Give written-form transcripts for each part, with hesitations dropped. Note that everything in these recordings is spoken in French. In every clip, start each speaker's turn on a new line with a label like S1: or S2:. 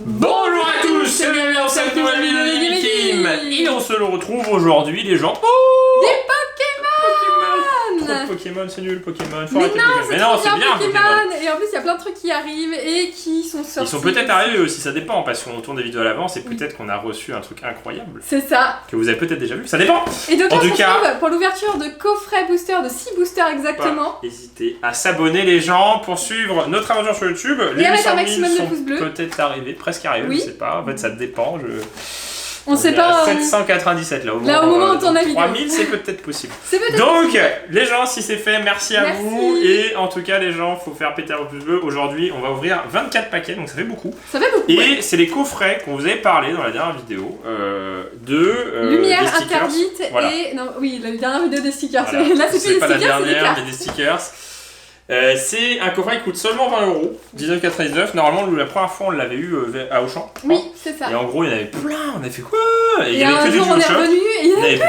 S1: Bonjour à tous et bienvenue dans cette nouvelle vidéo de Gaming Team. Et on se le retrouve aujourd'hui les gens.
S2: Des Pokémon.
S1: Trop de Pokémon, c'est nul Pokémon.
S2: Mais non, c'est bien
S1: Pokémon.
S2: Et en plus il y a plein de trucs qui arrivent et qui sont sortis.
S1: Ils sont peut-être arrivés aussi, ça dépend parce qu'on tourne des vidéos à l'avance et peut-être qu'on a reçu un truc incroyable.
S2: C'est ça.
S1: Que vous avez peut-être déjà vu, ça dépend.
S2: Et donc
S1: en
S2: là, on
S1: tout
S2: se
S1: cas,
S2: retrouve pour l'ouverture de coffret booster, de 6 boosters exactement.
S1: N'hésitez à s'abonner les gens pour suivre notre aventure sur YouTube.
S2: Et à mettre un
S1: 800 000
S2: maximum de
S1: sont
S2: pouces bleus.
S1: peut-être arrivés, presque arrivés,
S2: Oui.
S1: je sais pas. En fait, ça dépend.
S2: On sait pas.
S1: 797 là au
S2: moment où t'en as vidéo.
S1: 3000 c'est peut-être possible.
S2: C'est peut-être
S1: Donc
S2: possible.
S1: les gens, si c'est fait, merci à vous. Et en tout cas les gens, faut faire péter le pouce bleu. Aujourd'hui on va ouvrir 24 paquets, donc ça fait beaucoup.
S2: Ça fait beaucoup.
S1: Et c'est les coffrets qu'on vous avait parlé dans la dernière vidéo de
S2: Lumière
S1: des stickers.
S2: interdite
S1: Voilà.
S2: et... Non, oui, la dernière vidéo des stickers.
S1: Voilà.
S2: Là c'est plus des
S1: pas la
S2: stickers, c'est des
S1: dernière
S2: cartes.
S1: mais des stickers. C'est un coffret qui coûte seulement 20 €, 19,99. Normalement, la première fois, on l'avait eu à Auchan.
S2: Oui, c'est ça.
S1: Et en gros, il y en avait plein. On a fait quoi? Et il y
S2: Et
S1: avait
S2: un
S1: que du
S2: jour on est
S1: DualShock.
S2: revenu et il y
S1: Il
S2: en
S1: n'y
S2: a
S1: avait plus.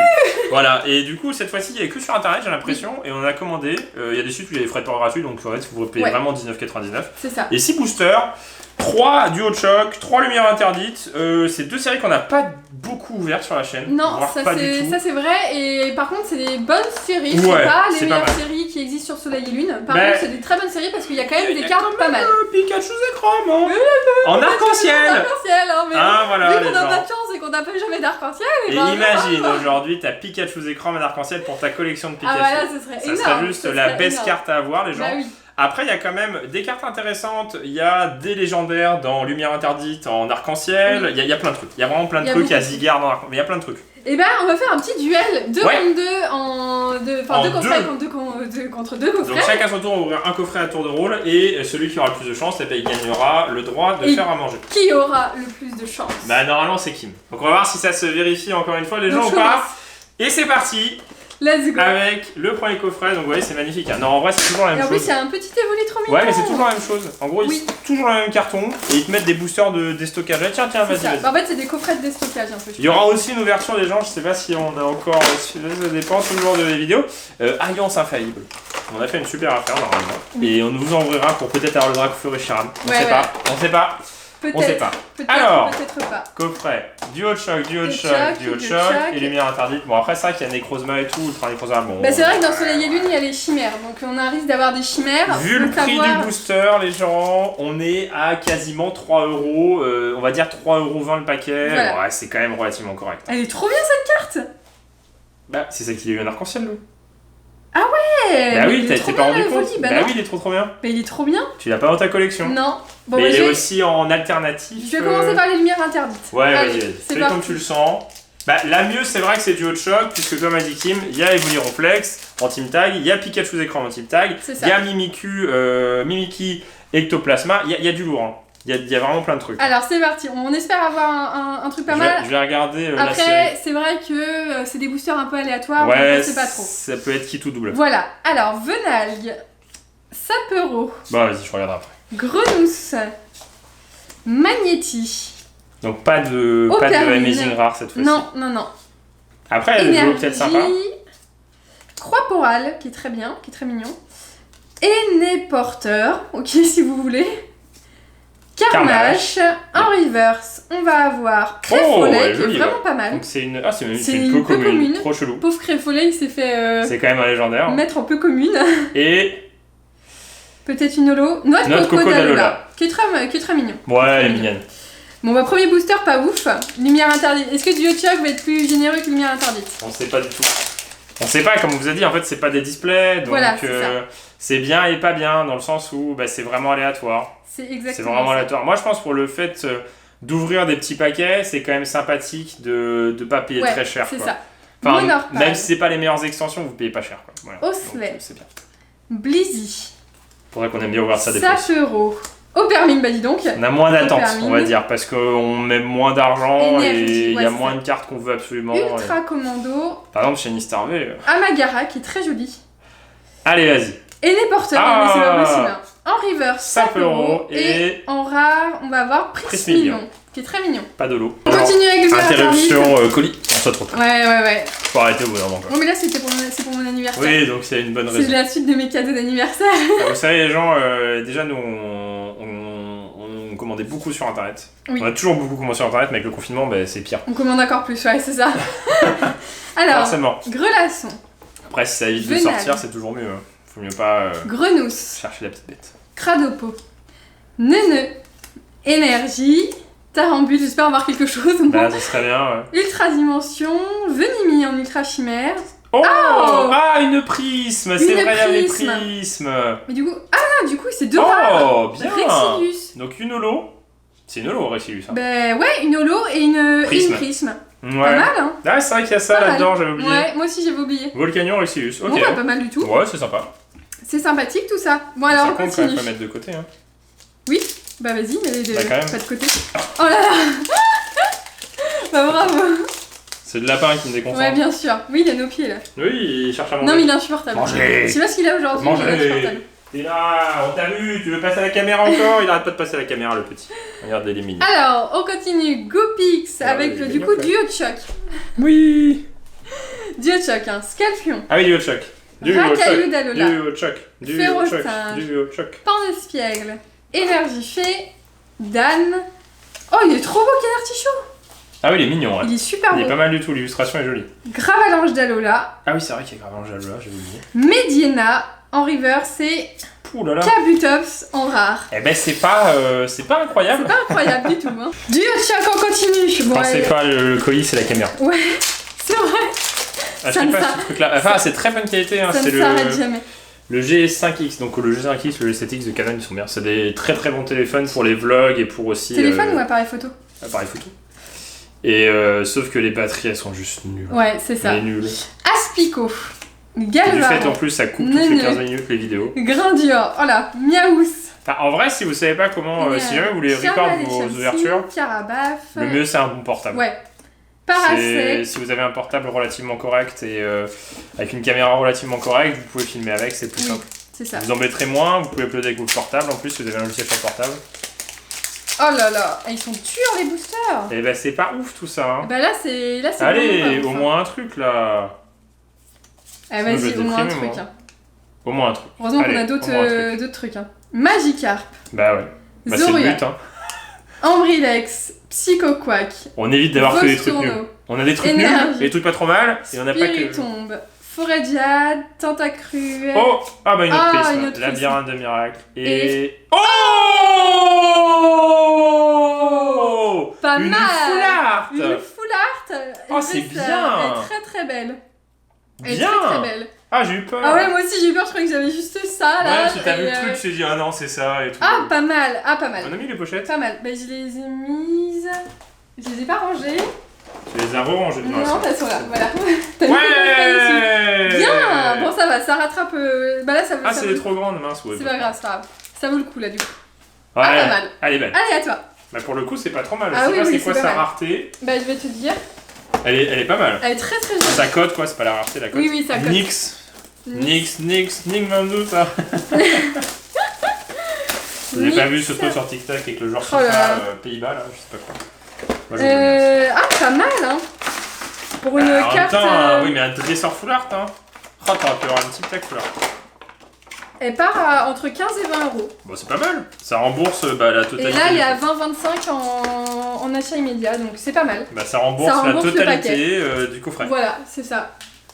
S1: Voilà, et du coup, cette fois-ci, il n'y avait que sur internet, j'ai l'impression. Et on a commandé. Il y a des sites où il y a des frais de port gratuits, donc en fait, vous payez vraiment 19,99.
S2: C'est ça.
S1: Et 6 boosters, 3 DualShock, 3 lumières interdites. C'est deux séries qu'on n'a pas beaucoup ouvertes sur la chaîne.
S2: Non,
S1: voire
S2: ça
S1: pas du tout.
S2: c'est vrai, et par contre c'est des bonnes séries,
S1: Ouais,
S2: c'est pas les
S1: c'est pas
S2: meilleures
S1: mal.
S2: séries qui existent sur Soleil et Lune, par
S1: Ben,
S2: contre c'est des très bonnes séries parce qu'il y a quand même
S1: Il y
S2: des
S1: a
S2: cartes
S1: quand
S2: pas
S1: même,
S2: mal.
S1: Pikachu et Chrome, hein. En arc-en-ciel.
S2: Arc-en-ciel, hein, mais
S1: Ah voilà,
S2: vu
S1: les
S2: qu'on a
S1: gens.
S2: pas de chance et qu'on n'a pas jamais d'arc-en-ciel,
S1: Et
S2: ben,
S1: imagine aujourd'hui, t'as Pikachu et Chrome en arc-en-ciel pour ta collection de
S2: ah
S1: Pikachu.
S2: voilà, ce serait
S1: Ça
S2: énorme.
S1: serait juste
S2: ce
S1: la
S2: serait
S1: best
S2: énorme.
S1: carte à avoir, les gens.
S2: Bah oui.
S1: Après, il y a quand même des cartes intéressantes. Il y a des légendaires dans Lumière Interdite, en arc-en-ciel. Il y a plein de trucs. Il y a vraiment plein de
S2: Il y a
S1: trucs. Il y a
S2: beaucoup.
S1: Zygarde en arc-en-ciel. Il y a plein de trucs.
S2: Et ben on va faire un petit duel 2
S1: Ouais.
S2: contre 2 en deux, enfin
S1: En
S2: 2 coffrets
S1: deux.
S2: contre 2
S1: Donc
S2: coffrets.
S1: chacun son tour, on va ouvrir un coffret à tour de rôle. Et celui qui aura le plus de chance, eh ben, il gagnera le droit de
S2: Et
S1: faire à manger.
S2: Qui aura le plus de chance?
S1: Bah normalement c'est Kim. Donc on va voir si ça se vérifie encore une fois les
S2: Donc,
S1: gens ou
S2: je
S1: pas.
S2: commence.
S1: Et c'est parti
S2: Let's go.
S1: avec le premier coffret. Donc vous voyez c'est magnifique. Hein. Non en vrai c'est toujours la
S2: Et
S1: même
S2: en plus
S1: chose.
S2: il y a un petit évolu trop mignon.
S1: Ouais mais c'est toujours la même chose. En gros
S2: Oui.
S1: c'est toujours le même carton et ils te mettent des boosters de déstockage. Ah, tiens
S2: C'est
S1: vas-y
S2: ça.
S1: vas-y.
S2: Bah, en fait c'est des coffrets de déstockage un peu.
S1: Il y aura aussi une ouverture des gens, je sais pas si on a encore, ça dépend toujours de les vidéos. Alliance Infaillible. On a fait une super affaire normalement. Et on vous en ouvrira pour peut-être avoir le Dracofeu et Chiram. On
S2: Ouais,
S1: sait
S2: ouais.
S1: pas, on sait pas, on sait
S2: Peut-être.
S1: pas.
S2: Peut-être,
S1: Alors.
S2: peut-être pas.
S1: Coffret, DualShock,
S2: DualShock,
S1: et lumière interdite. Bon après c'est vrai qu'il y a Necrozma et tout, Ultra Necrozma, bon.
S2: Bah c'est vrai que dans Soleil et Lune il y a les chimères, donc on a un risque d'avoir des chimères.
S1: Vu le
S2: Donc,
S1: prix
S2: avoir-
S1: du booster, les gens, on est à quasiment 3 €, on va dire 3,20 € le paquet.
S2: Voilà.
S1: Ouais, c'est quand même relativement correct.
S2: Elle est trop bien cette carte.
S1: Bah, c'est celle qui a eu un arc-en-ciel, nous.
S2: Ouais,
S1: Bah
S2: mais
S1: oui,
S2: il est
S1: t'as
S2: trop
S1: pas
S2: bien,
S1: rendu
S2: le
S1: compte.
S2: Evoli. Bah
S1: Bah
S2: non.
S1: oui, il est trop bien.
S2: Mais il est trop bien.
S1: Tu l'as pas dans ta collection.
S2: Non. Bon,
S1: Mais
S2: bah,
S1: il
S2: je
S1: est
S2: vais...
S1: aussi en alternatif.
S2: je vais commencer par les lumières interdites.
S1: Ouais,
S2: Allez,
S1: vas-y, vas-y.
S2: c'est
S1: Fais
S2: parti.
S1: comme tu le sens. Bah, la mieux, c'est vrai que c'est DualShock, puisque comme a dit Kim, il y a Evoli Ronflex en Team Tag, il y a Pikachu écran en Team Tag,
S2: C'est ça.
S1: il y a Mimikyu Ectoplasma, il y a du lourd. Hein. Il y a vraiment plein de trucs.
S2: Alors c'est parti, on espère avoir un truc pas mal.
S1: Je vais regarder la série.
S2: Après, c'est vrai que c'est des boosters un peu aléatoires, donc
S1: Ouais,
S2: on sait pas trop.
S1: ça peut être qui tout double.
S2: Voilà, alors Venalgue, Sapero,
S1: Bah, vas-y, je regarderai après.
S2: Grenousse, Magnéti.
S1: Donc, pas de
S2: Opermine.
S1: Amazing Rare cette fois-ci.
S2: Non, non, non.
S1: Après, il y a des jeux peut-être sympas.
S2: Croix-Porale, qui est très bien, qui est très mignon. Énéporteur, ok si vous voulez. Carmache, en reverse, on va avoir Créfolet,
S1: ouais,
S2: qui est
S1: joli,
S2: vraiment
S1: ouais.
S2: pas mal.
S1: Donc, c'est une, c'est
S2: C'est
S1: une
S2: une
S1: peu
S2: peu
S1: commune.
S2: commune.
S1: Trop chelou.
S2: Pauvre Créfolet, il s'est fait
S1: C'est quand même un légendaire.
S2: mettre en peu commune.
S1: Et.
S2: Peut-être une holo. Noix de coco d'Alola, qui est très mignon.
S1: Ouais, elle est mignonne.
S2: Bon, bah, premier booster, pas ouf. Lumière interdite. Est-ce que DualShock va être plus généreux que Lumière interdite?
S1: On sait pas du tout. On sait pas, comme on vous a dit, en fait, c'est pas des displays. Donc,
S2: Voilà, c'est ça.
S1: c'est bien et pas bien, dans le sens où bah, c'est vraiment aléatoire.
S2: C'est exactement
S1: C'est vraiment
S2: ça.
S1: aléatoire. Moi, je pense pour le fait d'ouvrir des petits paquets, c'est quand même sympathique de pas payer
S2: Ouais,
S1: très cher.
S2: c'est
S1: quoi.
S2: ça.
S1: Enfin,
S2: Monorpal.
S1: même si c'est pas les meilleures extensions, vous payez pas cher. Quoi. Voilà.
S2: Oslet.
S1: Donc, c'est bien.
S2: Blizzy.
S1: Faudrait qu'on aime bien ouvrir ça des fois.
S2: Sapero. Opermine, bah dis donc.
S1: On a moins d'attente,
S2: Opermine.
S1: on va dire, parce qu'on met moins d'argent
S2: Énergie,
S1: et il
S2: ouais,
S1: y a
S2: c'est
S1: moins
S2: ça.
S1: de cartes qu'on veut absolument.
S2: Ultra Commando.
S1: Par exemple, chez Nistar V.
S2: Amagara, qui est très joli.
S1: Allez, vas-y.
S2: Énéporteur,
S1: Ah.
S2: mais c'est pas possible. Hein. En reverse,
S1: Sapero.
S2: Et en rare, on va avoir Prismillion, qui est très mignon.
S1: Pas de l'eau.
S2: On continue avec le
S1: Interruption colis. On saute trop tard.
S2: Ouais.
S1: Faut arrêter au bout d'un moment. quoi.
S2: Bon, mais là, c'était pour mon anniversaire.
S1: Oui, donc c'est une bonne
S2: C'est
S1: raison.
S2: la suite de mes cadeaux d'anniversaire.
S1: Vous savez, les gens, déjà, nous, on commandait beaucoup sur internet.
S2: Oui.
S1: On a toujours beaucoup commandé sur internet, mais avec le confinement, bah, c'est pire.
S2: On commande encore plus, ouais, c'est ça. Alors,
S1: Forcément.
S2: grelasson,
S1: Après, si ça évite de
S2: Venal.
S1: sortir, c'est toujours mieux. Hein. Faut mieux pas
S2: grenousse,
S1: chercher la petite bête.
S2: cradopo, neuneu, énergie, tarambule, j'espère avoir quelque chose. au moins.
S1: Là, ça serait bien, ouais.
S2: Ultra dimension, venimi en ultra chimère.
S1: Oh,
S2: Oh
S1: ah, une prisme. C'est
S2: Une
S1: vrai, il y a les
S2: prisme.
S1: prismes.
S2: Mais du coup, c'est deux rares.
S1: Oh, bien.
S2: Rexilius.
S1: Donc une holo. C'est une holo, Rexilius. Hein.
S2: Ben ouais, une holo et une prisme.
S1: Ouais.
S2: Pas mal, hein.
S1: Ah, c'est vrai qu'il y a ça
S2: Pas mal.
S1: là-dedans, j'avais oublié.
S2: Ouais, moi aussi j'avais oublié.
S1: Volcanion, Rexilius. Ok.
S2: Bon, bah, pas mal du tout.
S1: Ouais, c'est sympa.
S2: C'est sympathique tout ça. Bon, alors
S1: Ça
S2: on
S1: compte quand même,
S2: continue.
S1: faut mettre de côté. Hein.
S2: Oui, bah vas-y, mets les deux
S1: Bah, quand même.
S2: pas de côté. Oh là là. Bah bravo.
S1: C'est le lapin qui me déconcentre.
S2: Ouais, bien sûr. Oui, il a nos pieds là.
S1: Oui, il cherche à manger.
S2: Non, mais il est insupportable.
S1: Mangez.
S2: Je sais pas ce qu'il a aujourd'hui, mais il est
S1: Mangez.
S2: insupportable.
S1: T'es là, on t'a vu, tu veux passer à la caméra encore? Il arrête pas de passer à la caméra, le petit. Regardez les mini.
S2: Alors, on continue. Goopix
S1: Ah
S2: avec
S1: ouais,
S2: le,
S1: il est
S2: du
S1: bien
S2: coup,
S1: fait.
S2: duo de choc.
S1: Oui.
S2: Duo de choc, hein. Scalpion.
S1: Ah oui, du hot choc. Du hot
S2: Racaillou
S1: choc.
S2: d'Alola.
S1: Du hot choc. Du hot choc.
S2: Ferrosinge.
S1: Du hot choc.
S2: Pain d'espiègle. Énergie fée. Dan. Oh, il est trop beau, quel artichaut.
S1: Ah oui, il est mignon, ouais.
S2: Il est super
S1: Il est
S2: beau.
S1: pas mal du tout, l'illustration est jolie.
S2: Gravalanche d'Alola.
S1: Ah oui, c'est vrai qu'il y a Gravange là, j'avais oublié.
S2: Mediena en reverse et
S1: Pouh là là.
S2: Kabutops en rare.
S1: Eh ben c'est pas incroyable.
S2: C'est pas incroyable du tout, hein. Du choc, on continue. Bon,
S1: Enfin, c'est
S2: allez.
S1: pas le colis, c'est la caméra.
S2: Ouais, c'est vrai.
S1: Ah, je
S2: Ça
S1: sais
S2: ne
S1: pas
S2: s'arrête-
S1: ce truc là. Enfin, c'est très bonne qualité, hein.
S2: Ça
S1: C'est
S2: ne s'arrête jamais.
S1: le G5X. Donc le G5X, le G7X de Canon, ils sont bien. C'est des très très bons téléphones pour les vlogs et pour aussi.
S2: Téléphone ou appareil photo?
S1: appareil photo. Et sauf que les batteries, elles sont juste nulles.
S2: Ouais, c'est ça.
S1: Mais nulles.
S2: Aspico.
S1: Et du fait, en
S2: Galvaron.
S1: plus, ça coupe toutes les 15 minutes les vidéos.
S2: Grandure. Oh là. Miaous.
S1: Enfin, en vrai, si vous savez pas comment, si jamais vous voulez record vos ouvertures,
S2: Carabaf.
S1: le mieux c'est un bon portable.
S2: Ouais. Parasec.
S1: Si vous avez un portable relativement correct et avec une caméra relativement correcte, vous pouvez filmer avec, c'est plus
S2: Oui.
S1: simple.
S2: C'est ça.
S1: Vous embêterez moins, vous pouvez uploader avec votre portable, en plus si vous avez un logiciel sur portable.
S2: Oh là là. Ils sont durs les boosters.
S1: Et bah c'est pas ouf tout ça. Hein.
S2: Bah là c'est
S1: Allez,
S2: vraiment pas
S1: au
S2: ouf, hein.
S1: moins un truc là.
S2: Ah
S1: Sinon, je
S2: vas-y,
S1: vais
S2: au moins un
S1: déprimer,
S2: truc.
S1: moi.
S2: Hein.
S1: Au moins un truc.
S2: Heureusement qu'on
S1: Allez,
S2: a
S1: au moins un truc.
S2: d'autres trucs. Hein. Magikarp.
S1: Bah ouais. Bah c'est le
S2: Zoria.
S1: but hein.
S2: Ambrilex. Psychoquack.
S1: On évite d'avoir que des trucs
S2: Vostourneau.
S1: nuls. On a des trucs
S2: Énergie.
S1: nuls, des trucs pas trop mal, et on a pas que...
S2: Spiritombe. Forêt-Diade. Tentacruel.
S1: Oh! Ah bah une autre
S2: Ah,
S1: prisme.
S2: une autre
S1: Labyrinthe de miracle.
S2: Et-
S1: Oh!
S2: Pas
S1: une
S2: mal.
S1: foularte!
S2: Une full art.
S1: Oh, c'est
S2: Elle est
S1: bien.
S2: très très belle. Elle est
S1: Bien!
S2: très très belle.
S1: Ah, j'ai eu peur!
S2: Ah ouais, moi aussi j'ai eu peur, je croyais que j'avais juste ça là.
S1: Ouais, si t'as
S2: et,
S1: vu le truc, je t'ai dit, ah non, c'est ça et tout.
S2: Ah, pas mal. Ah, pas mal.
S1: On a mis les pochettes?
S2: Pas mal. Bah, je les ai mises. Je les ai pas rangées.
S1: Tu les as re-rangées dans la
S2: Non,
S1: salle.
S2: elles sont là. Voilà. T'as mis tes pochettes dessus.
S1: Ouais!
S2: Bien. Bon, ça va, ça rattrape. Bah là, ça
S1: Ah,
S2: ça
S1: c'est
S2: vaut-
S1: des trop grandes, mince, ouais.
S2: C'est pas grave, c'est pas grave. Ça vaut le coup là du coup.
S1: Ouais,
S2: Ah, pas mal.
S1: elle est belle.
S2: Allez, à toi.
S1: Bah, pour le coup, c'est pas trop mal. Je
S2: Ah
S1: sais
S2: oui,
S1: pas
S2: oui,
S1: c'est quoi
S2: c'est pas
S1: sa
S2: mal.
S1: rareté.
S2: Bah, je vais te dire.
S1: Elle est pas mal.
S2: Elle est très très jolie.
S1: Sa cote, quoi, c'est pas la rareté, la cote.
S2: Oui, oui, ça cote.
S1: Nix. Nix, Nix, ça. Vous avez pas vu ce truc sur TikTok avec le genre
S2: Oh là
S1: FIFA
S2: là.
S1: Pays-Bas, là, je sais pas quoi. Moi, je veux bien.
S2: Ah, pas mal, hein. Pour une
S1: En même
S2: carte.
S1: temps, oui, mais un dresseur full art, hein. Oh, t'aurais pu avoir une petite plaque full art.
S2: Elle part à entre 15 et 20 euros.
S1: Bon, c'est pas mal. Ça rembourse la
S2: Et
S1: totalité.
S2: là, il y a 20-25 en achat immédiat, donc c'est pas mal.
S1: Bah, ça rembourse,
S2: Ça rembourse
S1: la
S2: le
S1: totalité du coffret.
S2: Voilà, c'est ça.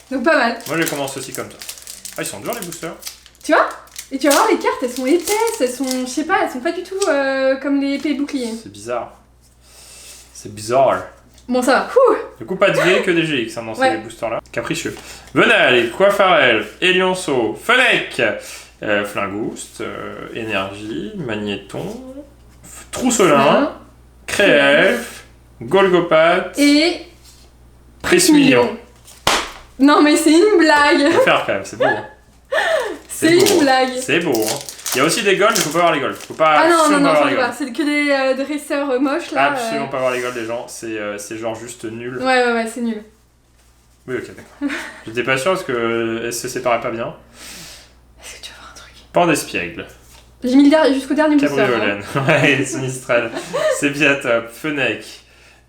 S2: Donc pas mal.
S1: Moi, je commence aussi comme ça. Ah, ils sont durs les boosters.
S2: Tu vois? Et tu vas voir, les cartes, elles sont épaisses, elles sont, je sais pas, elles sont pas du tout comme les épées boucliers.
S1: C'est bizarre. C'est bizarre.
S2: Bon, ça va. Ouh.
S1: Du coup, pas de V que des GX hein, dans
S2: Ouais.
S1: ces boosters-là. Capricieux. Venal, Coiffarel, Elionceau, Fenech, Flingouste, Énergie, Magnéton, Trousselin, Créef, Golgopath,
S2: Et
S1: Prismillon.
S2: Non mais c'est une blague.
S1: Faut faire quand même, c'est beau. Hein.
S2: C'est
S1: beau,
S2: une
S1: hein.
S2: blague.
S1: C'est beau. Hein. Il y a aussi des golds, mais faut pas avoir les golds. Faut pas
S2: Ah non, non,
S1: absolument
S2: non,
S1: pas
S2: j'en
S1: avoir
S2: veux
S1: les
S2: pas.
S1: golds.
S2: C'est que des dresseurs moches là.
S1: Absolument pas avoir les golds des gens, c'est genre juste nul.
S2: Ouais, c'est nul.
S1: Oui, ok, d'accord. J'étais pas sûr parce que elles se séparaient pas bien.
S2: Est-ce que tu vas voir un truc?
S1: Pan d'espiègle.
S2: J'ai mis jusqu'au dernier booster. hein.
S1: Cabriolène, ouais, Sonistrel, Sébiatop, Fenech,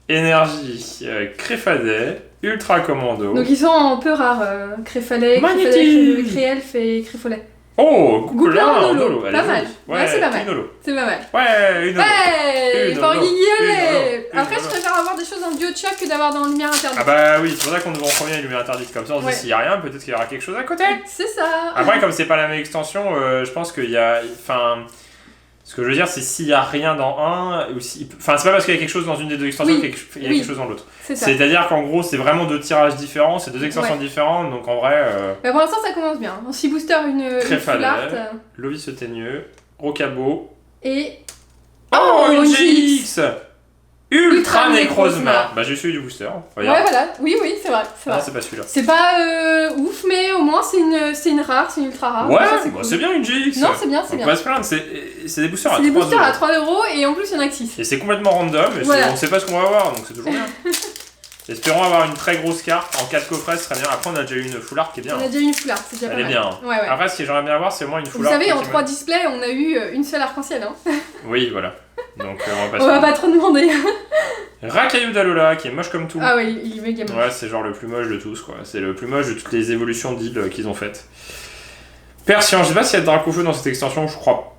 S1: Énergie, Créfadet, Ultra Commando.
S2: Donc ils sont un peu rares. Créfalet,
S1: Magnétique.
S2: Créelf et Créfolet.
S1: Oh,
S2: Gouplan en holo.
S1: holo. Elle
S2: Pas
S1: est
S2: mal.
S1: jolie.
S2: Ouais, c'est pas mal.
S1: Une holo.
S2: C'est pas mal.
S1: Ouais, une holo.
S2: Ouais,
S1: Une
S2: pour
S1: holo.
S2: guignoler.
S1: Une
S2: Après,
S1: holo.
S2: je préfère avoir des choses en duo chuck que d'avoir dans Lumière Interdite.
S1: Ah bah oui, c'est pour ça qu'on nous vend en premier les lumières interdites. Comme ça, on se
S2: Ouais.
S1: dit s'il y a rien, peut-être qu'il y aura quelque chose à côté.
S2: C'est ça.
S1: Après, comme c'est pas la même extension, je pense qu'il y a. Enfin. Ce que je veux dire, c'est s'il y a rien dans un. Ou si... Enfin, c'est pas parce qu'il y a quelque chose dans une des deux extensions
S2: Oui.
S1: qu'il y a
S2: Oui.
S1: quelque chose dans l'autre.
S2: C'est ça.
S1: C'est-à-dire qu'en gros, c'est vraiment deux tirages différents, c'est deux extensions
S2: Ouais.
S1: différentes, donc en vrai.
S2: Bah, pour l'instant, ça commence bien. En 6 booster, une
S1: Crefalais.
S2: full art.
S1: Lovis se teigneux, Rocabo.
S2: Et.
S1: Oh, une
S2: une
S1: GX Ultra
S2: Ultra
S1: Necrozma.
S2: Necrozma.
S1: Bah, j'ai celui du booster.
S2: Ouais,
S1: Regarde.
S2: voilà. Oui, c'est vrai. C'est
S1: Ah,
S2: vrai.
S1: c'est pas celui-là.
S2: C'est pas ouf, mais au moins, c'est une rare, c'est une ultra rare.
S1: Ouais,
S2: Donc ça,
S1: bah,
S2: cool.
S1: c'est bien une GX.
S2: Non, c'est bien, c'est
S1: On
S2: bien.
S1: peut pas se plaindre, c'est des boosters à
S2: C'est des
S1: 3
S2: boosters
S1: euros.
S2: à 3€ et en plus, il y en a que 6.
S1: Et c'est complètement random, et
S2: Voilà.
S1: on sait pas ce qu'on va avoir, donc c'est toujours bien. Espérons avoir une très grosse carte en 4 coffrets, ce serait bien. Après, on a déjà eu une full art qui est bien.
S2: On a déjà eu une full art, c'est déjà pas
S1: Elle est
S2: mal.
S1: bien.
S2: Ouais, ouais.
S1: Après, ce que j'aimerais bien avoir, c'est au moins une full
S2: Vous
S1: art.
S2: savez, en
S1: qui
S2: 3
S1: me-
S2: displays, on a eu une seule arc-en-ciel. Hein.
S1: Oui, voilà. Donc, on va
S2: On va
S1: passer.
S2: pas trop demander.
S1: Rakayu d'Alola, qui est moche comme tout.
S2: Ah ouais, il est méga moche.
S1: Ouais, c'est genre le plus moche de tous, quoi. C'est le plus moche de toutes les évolutions d'île qu'ils ont faites. Persian, je sais pas s'il y a de Dracofeu dans cette extension, je crois.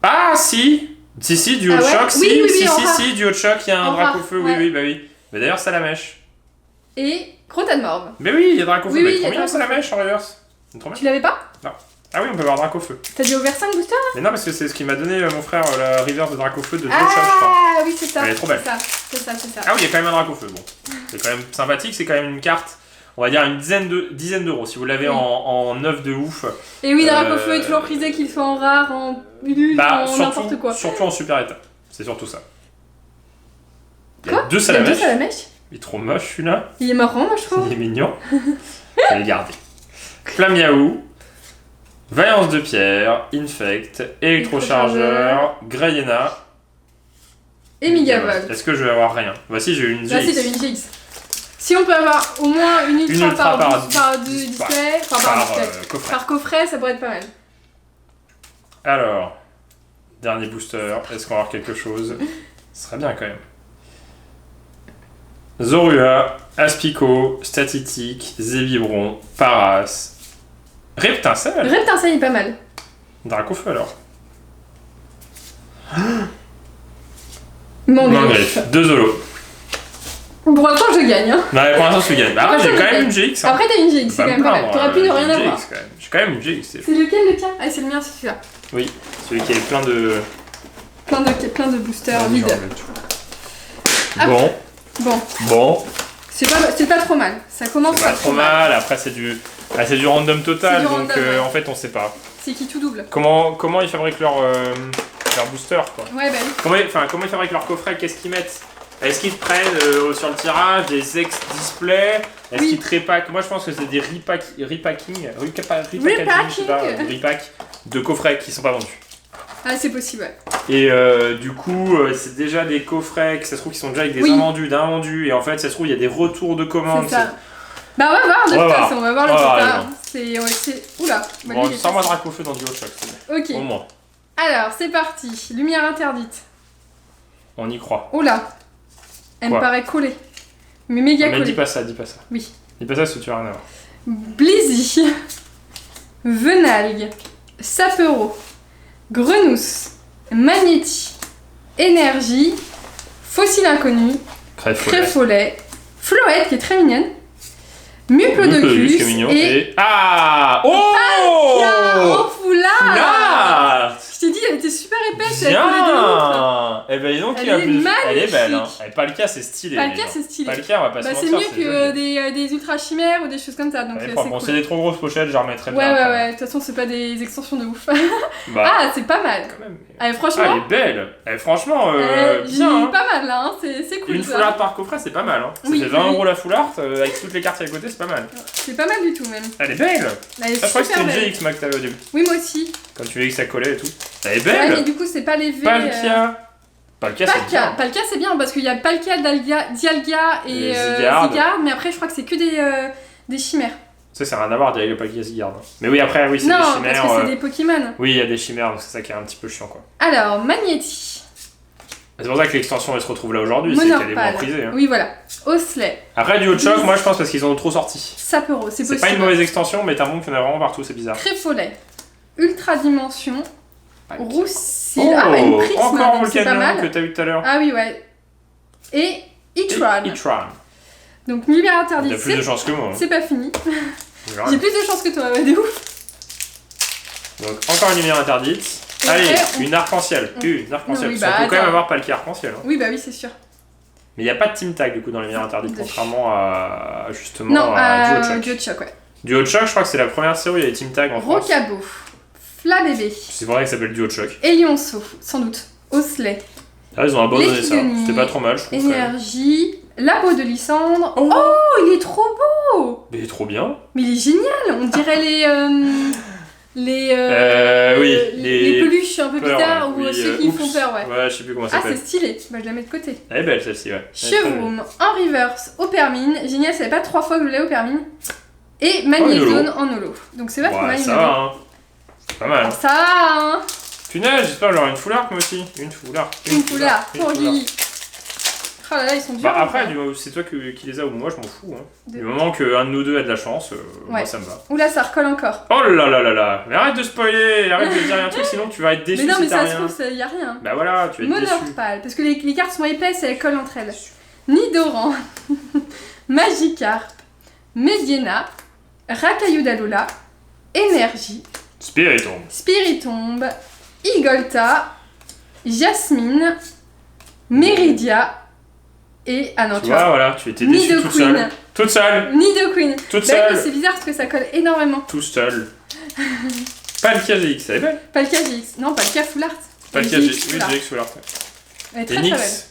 S1: Ah, si Si, duo
S2: Ah
S1: de
S2: ouais
S1: choc,
S2: Oui,
S1: si,
S2: oui, en rare.
S1: si, duo de choc, il y a un
S2: En rare,
S1: Dracofeu,
S2: ouais.
S1: oui, bah oui. Mais d'ailleurs, c'est la mèche.
S2: Et Crotanmorve.
S1: Mais oui, il y a Dracofeu,
S2: Oui,
S1: mais
S2: oui,
S1: trop
S2: il y a
S1: bien, c'est la
S2: Dracofeu.
S1: mèche en reverse. C'est trop bien.
S2: Tu l'avais pas
S1: Ah oui, on peut avoir Dracofeu.
S2: T'as déjà ouvert 5 boosters
S1: Mais non, parce que c'est ce qui m'a donné mon frère, la reverse de Dracofeu de duo de choc, je crois.
S2: Ah oui, c'est ça.
S1: Elle est trop belle.
S2: C'est ça.
S1: Ah oui, il y a quand même un Dracofeu, bon. C'est quand même sympathique, c'est quand même une carte, on va dire une dizaine d'euros. Si vous l'avez
S2: Oui.
S1: en œuf de ouf.
S2: Et oui, Dracofeu est toujours prisé, qu'il soit en rare, en ulule,
S1: Bah,
S2: en n'importe quoi.
S1: surtout en super état. C'est surtout ça. Il y
S2: Quoi
S1: a deux
S2: Il y a deux
S1: salamèches.
S2: salamèches.
S1: Il est trop moche celui-là.
S2: Il est marrant, moi je trouve.
S1: Il est mignon. Je vais le garder. Flamiaou. Vaillance de pierre. Infect. Électrochargeur. Greyena.
S2: Et Megavolt.
S1: Est-ce que je vais avoir rien? Voici, j'ai eu une GX.
S2: Là, si t'as une GX. Si on peut avoir au moins une ultra,
S1: ultra par
S2: display, enfin par display,
S1: coffret.
S2: par coffret, ça pourrait être pas mal.
S1: Alors, dernier booster. Est-ce qu'on va avoir quelque chose? Ce serait bien quand même. Zorua, Aspico, Statitique, Zébibron, Paras, Reptincelle.
S2: Reptincelle est pas mal.
S1: Dracofeu alors.
S2: Mangriffe.
S1: 2 Zolo.
S2: Pour l'instant, je gagne. Hein.
S1: Ouais, pour l'instant, tu gagnes. Bah,
S2: Après,
S1: j'ai
S2: ça,
S1: quand
S2: je
S1: même
S2: gagne.
S1: une GX. Hein.
S2: Après, t'as une GX,
S1: Faut
S2: c'est
S1: pas
S2: quand
S1: me
S2: même pas mal.
S1: plaindre,
S2: T'aurais pu ne
S1: j'ai
S2: rien
S1: une
S2: avoir.
S1: GX, quand même. J'ai quand même une GX.
S2: C'est lequel le tien Ah, c'est le mien, c'est celui-là.
S1: Oui, celui qui avait plein de.
S2: Plein de boosters
S1: Vas-y,
S2: vides.
S1: j'enlève tout.
S2: Hop.
S1: Bon,
S2: Bon,
S1: bon,
S2: c'est pas trop mal. Ça commence
S1: c'est pas trop mal. Après, c'est du random total,
S2: C'est du
S1: donc
S2: random, ouais.
S1: en fait, on sait pas.
S2: C'est qui tout double.
S1: Comment ils fabriquent leur booster, quoi.
S2: Ouais, bah oui.
S1: Comment ils fabriquent leur coffret? Qu'est-ce qu'ils mettent? Est-ce qu'ils prennent sur le tirage des ex-displays? Est-ce
S2: Oui.
S1: qu'ils trépackent? Moi je pense que c'est des repackings, je sais pas, repack de coffrets qui sont pas vendus.
S2: Ah, c'est possible, ouais.
S1: Et du coup, c'est déjà des coffrets que ça se trouve qui sont déjà avec des
S2: Oui.
S1: invendus, d'invendus, et en fait ça se trouve il y a des retours de commandes.
S2: C'est ça. Bah, on va voir de
S1: On va
S2: toute
S1: voir.
S2: façon, on va voir le
S1: On va voir,
S2: total.
S1: allez,
S2: C'est. Oula, bah,
S1: Bon,
S2: lui, il est
S1: sors-moi
S2: facile.
S1: Dracofeu dans Duo Shock, s'il te plaît.
S2: Ok.
S1: Au moins,
S2: Alors, c'est parti. Lumière interdite.
S1: on y croit.
S2: Oula. Elle me
S1: Quoi
S2: paraît collée. Mais méga
S1: Mais dis
S2: collée.
S1: pas ça, dis pas ça.
S2: Oui.
S1: Dis pas ça parce que tu vas rien avoir.
S2: Blizzy. Venalgue. Sapero. Grenousse. Magnéti. Énergie. Fossile inconnu. Créfollet. Floette qui est très mignonne. Muplodocus.
S1: qui est mignon.
S2: Et.
S1: Ah Oh
S2: Oh, foulard
S1: Foulard
S2: Je t'ai dit, elle était super épaisse. Elle collait de ouf.
S1: Bien Eh ben dis donc,
S2: Elle
S1: il y a
S2: est
S1: plus. Elle est belle, hein.
S2: magnifique.
S1: Et Palkia, c'est stylé.
S2: Palkia,
S1: les gens.
S2: c'est stylé.
S1: Palkia, on va pas
S2: Bah,
S1: se
S2: c'est
S1: mentir,
S2: mieux que
S1: joli.
S2: des ultra chimères ou des choses comme ça. Donc,
S1: Elle est
S2: c'est
S1: propre.
S2: cool.
S1: Bon, c'est des trop grosses pochettes, je la remettrai
S2: Ouais,
S1: bien. après.
S2: ouais. De toute façon, c'est pas des extensions de ouf.
S1: Bah,
S2: Ah, c'est pas mal.
S1: quand même.
S2: Allez,
S1: Ah,
S2: franchement,
S1: elle est belle. Elle, franchement,
S2: j'ai
S1: bien. Hein.
S2: pas mal là. Hein. C'est cool.
S1: Une
S2: ça.
S1: full art par coffret, c'est pas mal. Hein. Ça
S2: Oui,
S1: fait 20
S2: oui.
S1: euros la full art, avec toutes les cartes à côté, c'est pas mal.
S2: C'est pas mal du tout, même.
S1: Elle est belle.
S2: Elle est
S1: Ah, je crois que
S2: super
S1: c'était une
S2: belle.
S1: GX, moi, que t'avais au début.
S2: Oui, moi aussi.
S1: Quand tu voyais que ça collait et tout. Elle est
S2: Ouais, mais
S1: belle.
S2: du coup, c'est pas les V.
S1: Palkia. Palkia, c'est
S2: Palkia,
S1: bien.
S2: Palkia c'est bien parce qu'il y a Palkia, Dialga et
S1: Et Zygarde.
S2: Zygarde, mais après je crois que c'est que des chimères.
S1: Ça, c'est rien à voir avec le Palkia Zygarde. Mais oui, après, oui, c'est
S2: Non,
S1: des
S2: parce
S1: chimères.
S2: que c'est des Pokémon.
S1: Oui, il y a des chimères, donc c'est ça qui est un petit peu chiant, quoi.
S2: Alors, Magnéti,
S1: C'est pour ça que l'extension, elle se retrouve là aujourd'hui, c'est qu'elle est moins
S2: Monorpal.
S1: prisée. Hein.
S2: Oui, voilà. Osley,
S1: Après, du haut de choc, moi, je pense parce qu'ils en ont trop sorti.
S2: Sapero, c'est
S1: C'est
S2: possible.
S1: pas une mauvaise extension, mais t'as un monde qu'il y en a vraiment partout, c'est bizarre.
S2: Créfollet, Ultra Dimension.
S1: Pack.
S2: Roussil.
S1: Oh,
S2: Ah ouais, une prisme,
S1: encore
S2: donc c'est pas
S1: Volcanion que
S2: mal.
S1: t'as eu tout à l'heure.
S2: Ah oui, ouais. Et Itran.
S1: Itran.
S2: Donc Lumière Interdite,
S1: T'as plus de chance que moi.
S2: c'est pas fini.
S1: Hein.
S2: J'ai plus de chance que toi, ouais, de ouf.
S1: Donc encore une lumière interdite.
S2: Et
S1: Allez,
S2: après,
S1: une arc-en-ciel. Une arc-en-ciel.
S2: Oui,
S1: Parce
S2: bah,
S1: qu'on peut quand même
S2: attends.
S1: avoir Palkia arc-en-ciel. Hein.
S2: Oui, bah oui, c'est sûr.
S1: Mais il n'y a pas de team tag du coup dans les lumières interdites, contrairement à justement
S2: Non,
S1: à Duo Choc.
S2: Duo Choc, ouais.
S1: Duo Choc, je crois que c'est la première série où il y a des team tag en France.
S2: Rocabo, Flabébé,
S1: C'est vrai que ça s'appelle Duo Choc.
S2: Elionceau, sans doute, Osley,
S1: Ah, ils ont abandonné ça.
S2: L'échidonier,
S1: C'était pas trop mal, je trouve. quand même.
S2: Énergie, Labo de Lysandre.
S1: Oh.
S2: Oh, il est trop beau.
S1: Mais il est trop bien.
S2: Mais il est génial. On dirait
S1: Oui,
S2: les peluches un peu
S1: peur,
S2: bizarres ou
S1: oui,
S2: ceux qui
S1: Oops.
S2: font peur, ouais.
S1: Ouais, je sais plus comment ça
S2: Ah, c'est
S1: s'appelle.
S2: stylé. Bah, je la mets de côté.
S1: Elle est belle celle-ci, ouais. Elle est très jolie.
S2: Chevroom en reverse, Opermine. Génial, ça fait pas 3 fois que je l'ai Opermine. Et
S1: Oh,
S2: Magnézone
S1: YOLO.
S2: en holo. Donc c'est pas trop
S1: Ouais,
S2: mal.
S1: ça
S2: il
S1: va,
S2: m'a dit.
S1: hein. C'est pas mal.
S2: Ça va, hein.
S1: Punaise, j'espère que j'aurai une foulard moi aussi. Une foulard.
S2: Une foulard
S1: une
S2: pour
S1: foulard.
S2: Guy. Oh là là, ils sont durs.
S1: Bah
S2: hein.
S1: après, c'est toi qui les as ou moi, je m'en fous. Hein.
S2: De-
S1: Du moment qu'un de nous deux a de la chance, moi
S2: Ouais.
S1: ça me va.
S2: Oula, ça recolle encore.
S1: Oh là là là là. Mais arrête de spoiler, arrête de dire un truc, sinon tu vas être déçu
S2: Mais non,
S1: si
S2: mais
S1: t'as
S2: ça se
S1: rien.
S2: trouve, y a rien.
S1: Bah voilà, tu vas être déçu.
S2: Monorpal, parce que les cartes sont épaisses et elles collent entre elles. Nidoran, Magikarp, Mediena, Rakayudalola, Énergie,
S1: Spiritomb.
S2: Spiritomb, Igolta, Jasmine, Meridia et... Ah non,
S1: Tu
S2: tu
S1: vois,
S2: vois.
S1: voilà, tu étais déçu toute seule.
S2: Nidoqueen.
S1: Toute seule.
S2: Nidoqueen.
S1: Toute
S2: Bah, mais
S1: seule.
S2: c'est bizarre parce que ça colle énormément.
S1: Tout seul. Palkia GX, elle est belle.
S2: Palkia GX. Non, Palkia Full Art.
S1: Palkia
S2: GX
S1: GX, oui,
S2: Full Art.
S1: GX Solar.
S2: Elle est
S1: Et
S2: très très belle.
S1: Nyx.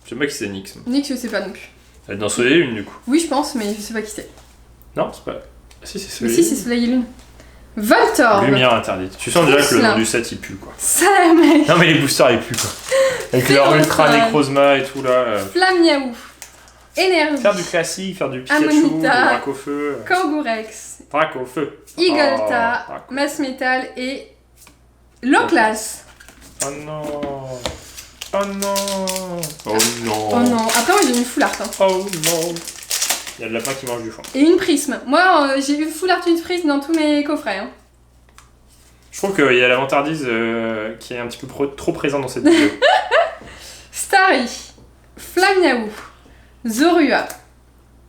S1: Je sais pas qui c'est Nyx. moi.
S2: Nyx, je sais pas non plus.
S1: Elle est dans Soleil et Lune du coup.
S2: Oui, je pense, mais je sais pas qui c'est.
S1: Non, c'est pas. Ah, si, c'est
S2: Mais
S1: Soleil.
S2: si, c'est Soleil et Lune. Voltorb.
S1: Lumière interdite. Tu sens déjà que le
S2: Pousselin.
S1: nom du set il pue quoi.
S2: Salamèche.
S1: Non mais les boosters ils puent quoi. Avec leur
S2: Féroncin.
S1: ultra nécrozma et tout là.
S2: Flammiaou. Énergie.
S1: Faire du classique, faire du Pikachu,
S2: Amonita.
S1: du drac au feu.
S2: Kangourex.
S1: Drac au feu.
S2: Igolta.
S1: Oh, drac au-
S2: Mass Metal et... Loclas.
S1: Oh non. Oh non. Oh non.
S2: Oh non. Après, moi j'ai une full art. Hein.
S1: Oh non. Il y a de la lapin qui mange du foin.
S2: Et une prisme. Moi, j'ai eu full art une prisme dans tous mes coffrets. Hein.
S1: Je trouve qu'il y a la vantardise qui est un petit peu trop présent dans cette vidéo.
S2: Starry. Flammiaou. Zorua.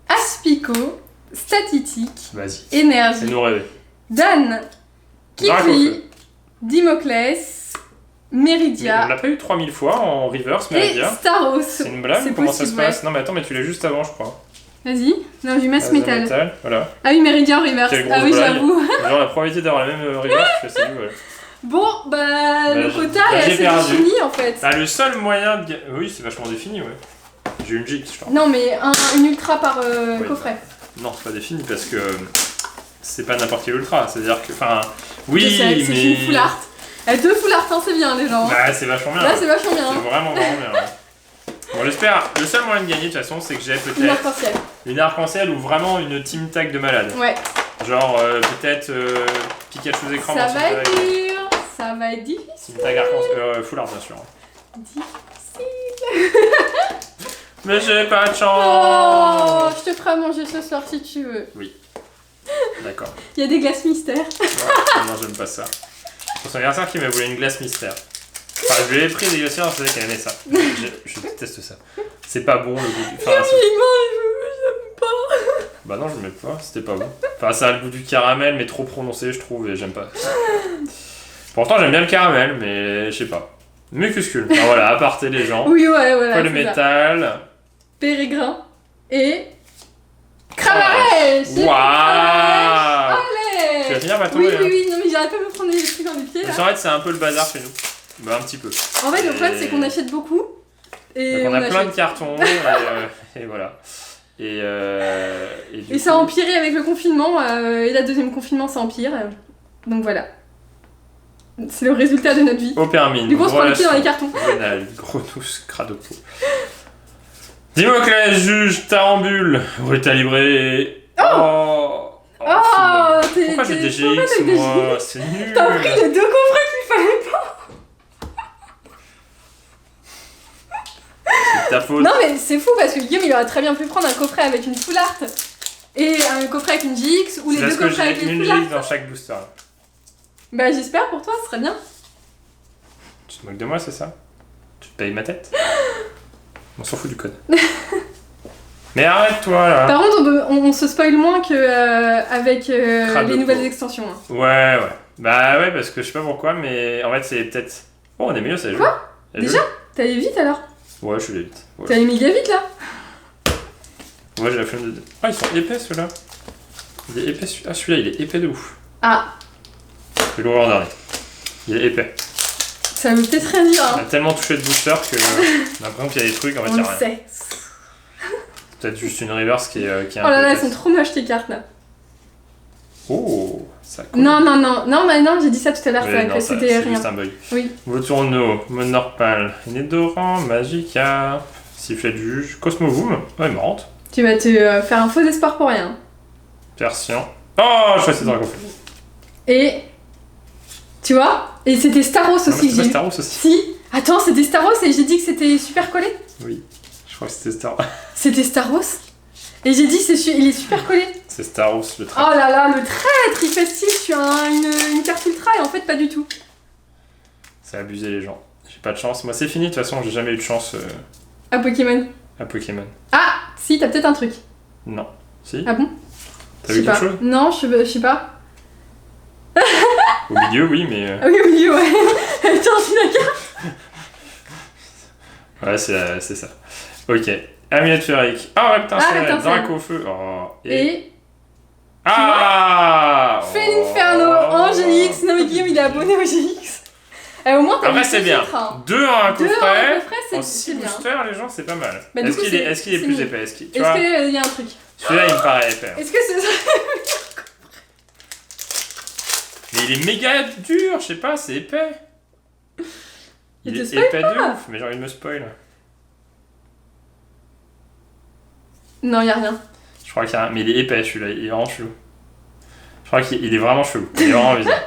S2: Aspico. Statitique.
S1: Vas-y.
S2: Énergie.
S1: Fais-nous rêver.
S2: Dan.
S1: Drac au feu.
S2: Kikli. Dimoclès.
S1: Mais on
S2: Meridia.
S1: l'a pas eu 3000 fois en reverse,
S2: Et
S1: Meridia.
S2: Staros.
S1: C'est une blague ou comment ça se
S2: possible,
S1: passe? Non mais attends, mais tu l'as juste avant je crois.
S2: Vas-y. Non, du Mass Metal.
S1: Voilà.
S2: Ah oui, Meridia en reverse.
S1: Quelle
S2: Ah
S1: grosse
S2: oui,
S1: blague.
S2: j'avoue.
S1: Genre la probabilité d'avoir la même reverse, je sais plus, ouais.
S2: Bon, bah, le quota
S1: bah,
S2: est
S1: j'ai
S2: assez
S1: perdu.
S2: défini en fait.
S1: Ah, le seul moyen de gagner. Oui, c'est vachement défini, ouais. J'ai une Jix, je crois.
S2: Non, mais une ultra par
S1: Oui.
S2: coffret.
S1: Non, c'est pas défini parce que c'est pas n'importe quel ultra. C'est-à-dire que. Enfin. Oui,
S2: Je sais,
S1: mais.
S2: c'est une full art. Deux full art, hein, c'est bien les gens.
S1: Bah, c'est vachement bien.
S2: Là, c'est vachement bien.
S1: C'est vraiment bien. Bon, j'espère. Le seul moyen de gagner, de toute façon, c'est que j'ai
S2: Une
S1: peut-être
S2: arc-en-ciel.
S1: une arc-en-ciel ou vraiment une team tag de malade.
S2: Ouais.
S1: Genre, peut-être Pikachu écran.
S2: Ça va être dur. Ça va être difficile.
S1: Team tag arc-en-ciel. Full art, bien sûr.
S2: Difficile.
S1: Mais j'ai pas de
S2: Oh,
S1: chance.
S2: je te ferai à manger ce soir si tu veux.
S1: D'accord.
S2: Il y a des glaces mystères.
S1: Ouais, non, j'aime pas ça. C'est son anniversaire qui m'a voulu une glace mystère. Enfin, je lui ai pris des glaciers, je savais qu'elle aimait ça. Je déteste ça. C'est pas bon le goût. Enfin,
S2: Il mange, j'aime pas.
S1: bah non, je mets pas, c'était pas bon. Enfin, ça a le goût du caramel, mais trop prononcé, je trouve, et j'aime pas. Pourtant, j'aime bien le caramel, mais je sais pas. Mucuscule. Enfin, voilà, aparté les gens.
S2: Oui, ouais, voilà.
S1: Pas le
S2: c'est ça.
S1: métal.
S2: Pérégrin et. Cramarèche.
S1: Waouh.
S2: Allez.
S1: Tu vas finir par
S2: Oui,
S1: tomber.
S2: oui, oui, non, mais j'arrête pas de me prendre des trucs dans les pieds là.
S1: En fait, c'est un peu le bazar chez nous. Bah, un petit peu.
S2: En fait, le problème, c'est qu'on achète beaucoup. Et
S1: Donc, on a plein de
S2: achète.
S1: cartons, et voilà. Et du
S2: Et ça a
S1: coup-
S2: empiré avec le confinement, et la deuxième confinement, ça empire. Donc voilà. C'est le résultat de notre vie.
S1: Opermine.
S2: Du coup, on se prend les pieds dans les
S1: relation.
S2: cartons.
S1: Vénal, gros douce, cradopo. Dimoclès, juge, tarambule. Reta libré. Oh.
S2: Oh,
S1: c'est nul. Pourquoi j'ai des
S2: pourquoi
S1: GX
S2: t'as des
S1: moi?
S2: GX?
S1: C'est nul.
S2: T'as pris les deux coffrets qu'il fallait pas.
S1: C'est ta faute.
S2: Non, mais c'est fou parce que Guillaume, il aurait très bien pu prendre un coffret avec une full art et un coffret avec une GX ou les
S1: C'est
S2: deux
S1: parce que
S2: coffrets avec
S1: j'ai
S2: les
S1: une
S2: full
S1: GX
S2: art.
S1: dans chaque booster.
S2: Bah j'espère pour toi, ce serait bien.
S1: Tu te moques de moi, c'est ça? Tu te payes ma tête? On s'en fout du code. Mais arrête-toi là.
S2: Par contre, on se spoil moins que avec
S1: Crade
S2: les
S1: de
S2: nouvelles
S1: peau.
S2: extensions. Hein.
S1: Ouais. Bah ouais, parce que je sais pas pourquoi, mais en fait, c'est peut-être. Oh, on est mieux, ça joue.
S2: Quoi? Déjà? T'es allé vite alors?
S1: Ouais, je suis allé vite. Ouais.
S2: T'es allé méga vite là?
S1: Ouais, j'ai la flemme de. Ah, ils sont épais ceux-là. Il est épais. Ah, celui-là, il est épais de ouf.
S2: Ah,
S1: Je vais l'ouvrir en dernier. Il est épais.
S2: ça veut peut-être rien dire.
S1: On a
S2: Hein.
S1: tellement touché de booster que on a l'impression qu'il y a des trucs, en fait,
S2: On
S1: il y
S2: le
S1: a rien.
S2: sait.
S1: Peut-être juste une reverse qui est un
S2: Oh là
S1: peu
S2: là, elles
S1: épaisse.
S2: sont trop moches tes cartes là.
S1: Oh, ça colle.
S2: Non, mais non, j'ai dit ça tout à l'heure,
S1: Ouais, non,
S2: c'était
S1: c'est
S2: rien.
S1: juste un bug.
S2: Oui.
S1: Votourneau, Monorpal, Nédoran, Magica, Sifflet de Juge, Cosmovoom. Ouais, marrante.
S2: Tu vas te faire un faux espoir pour rien.
S1: Persian. Oh, je choisis Dragonfleur.
S2: Et. Tu vois? Et c'était Staros
S1: Ah,
S2: aussi que
S1: c'est
S2: j'ai eu.
S1: Staros aussi.
S2: Si. Attends, c'était Staros et j'ai dit que c'était super collé.
S1: Oui, je crois que c'était Staros.
S2: C'était Staros. Et j'ai dit il est super collé.
S1: C'est Staros le
S2: Oh
S1: train.
S2: là là, le traître, il fait style, je suis une carte ultra et en fait pas du tout.
S1: C'est abusé les gens. J'ai pas de chance. Moi, c'est fini de toute façon, j'ai jamais eu de chance
S2: À Pokémon.
S1: à Pokémon.
S2: Ah, si, t'as peut-être un truc.
S1: Non. Si?
S2: Ah bon?
S1: T'as
S2: Je
S1: vu
S2: sais
S1: quelque
S2: pas.
S1: chose?
S2: Non, je sais pas.
S1: Au milieu, oui, mais.
S2: Ah oui, au milieu, ouais. Attends, tu la carte.
S1: Ouais, c'est ça. Ok. Amulette féerique. Ah, Reptincelle,
S2: Reptincelle.
S1: Dracofeu. Oh.
S2: Et.
S1: Ah!
S2: Félinferno, Angélix. Non, mais Guillaume, il est abonné au GX. Au moins, t'as
S1: Après,
S2: vu
S1: c'est
S2: ce
S1: bien.
S2: titre, hein.
S1: 2 en un
S2: Deux en
S1: coffret.
S2: coffret,
S1: En
S2: c'est
S1: 6
S2: bien.
S1: boosters, les gens, c'est pas mal.
S2: Bah, du coup,
S1: Est-ce qu'il est
S2: c'est
S1: plus
S2: mieux.
S1: épais? Tu
S2: Est-ce
S1: vois,
S2: qu'il y a un truc?
S1: celui-là, il me paraît épais.
S2: Est-ce que c'est.
S1: Mais il est méga dur, je sais pas, c'est épais. Il
S2: Mais
S1: est
S2: te spoil
S1: épais de ouf, mais j'ai envie de me spoil.
S2: Non, y a rien.
S1: Je crois qu'il y a un... Mais il est épais celui-là, il est vraiment chelou. Je crois qu'il est vraiment chelou, il est vraiment bizarre.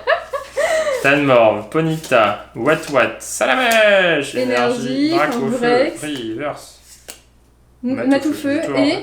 S1: Stanmorve, Ponyta, Wat, Salamèche,
S2: Énergie,
S1: Dracofeu,
S2: Cambrex.
S1: Reverse.
S2: Matoufeu
S1: Matoufeu,
S2: et.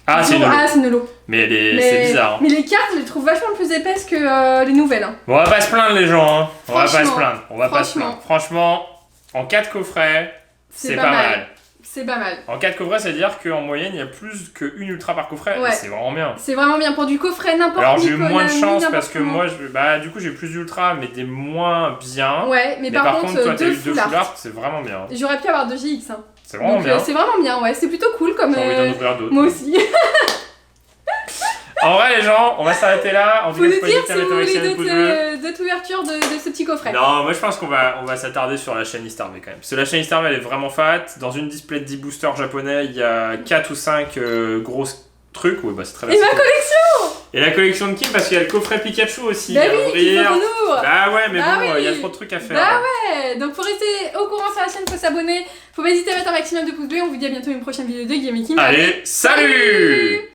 S1: Ah, c'est une
S2: Ah, c'est Nolo.
S1: Mais
S2: Mais-
S1: c'est bizarre. Hein.
S2: Mais les cartes, je les trouve vachement plus épaisses que les nouvelles. Hein.
S1: Bon, on va pas se plaindre les gens, hein. On va pas se
S2: Franchement,
S1: plaindre. On va pas se
S2: franchement.
S1: plaindre. Franchement, en 4 coffrets, c'est pas mal.
S2: C'est pas mal.
S1: En 4 coffrets, c'est-à-dire qu'en moyenne, il y a plus qu'une ultra par coffret.
S2: Ouais.
S1: Et c'est vraiment bien.
S2: C'est vraiment bien pour du coffret, n'importe
S1: Alors j'ai eu
S2: Nicolas,
S1: moins de
S2: ni
S1: chance
S2: n'importe
S1: parce que
S2: comment.
S1: moi, bah du coup j'ai plus d'ultra mais des moins bien.
S2: Ouais, mais,
S1: Mais par contre, toi t'as
S2: deux
S1: eu 2
S2: full art.
S1: full art, c'est vraiment bien.
S2: J'aurais pu avoir 2 GX. Hein.
S1: C'est vraiment
S2: Donc
S1: bien.
S2: c'est vraiment bien, ouais. C'est plutôt cool comme.
S1: J'ai envie d'en ouvrir d'autres.
S2: Moi aussi.
S1: En vrai les gens, on va s'arrêter là. En tout
S2: Faut
S1: cas,
S2: nous
S1: faut pas
S2: dire
S1: hésiter
S2: si
S1: à mettre
S2: vous
S1: un
S2: voulez
S1: maximum de pouces bleus.
S2: d'autres ouvertures de ce petit coffret.
S1: Non, moi je pense qu'on va s'attarder sur la chaîne Starmie quand même. Parce que la chaîne Starmie elle est vraiment fat. Dans une display de 10 boosters japonais, il y a 4 ou 5 grosses trucs. Ouais, bah c'est très
S2: Et
S1: bien.
S2: ma collection.
S1: Et la collection de Kim parce qu'il y a le coffret Pikachu aussi.
S2: Bah
S1: à
S2: oui, qu'il
S1: ouvrir.
S2: faut qu'on ouvre.
S1: Bah ouais, mais
S2: Bah
S1: bon, il y a
S2: oui.
S1: trop de trucs à faire.
S2: Bah ouais. Donc pour rester au courant sur la chaîne, faut s'abonner. Faut pas hésiter à mettre un maximum de pouces bleus. On vous dit à bientôt une prochaine vidéo de Guillaume et Kim.
S1: Allez, salut!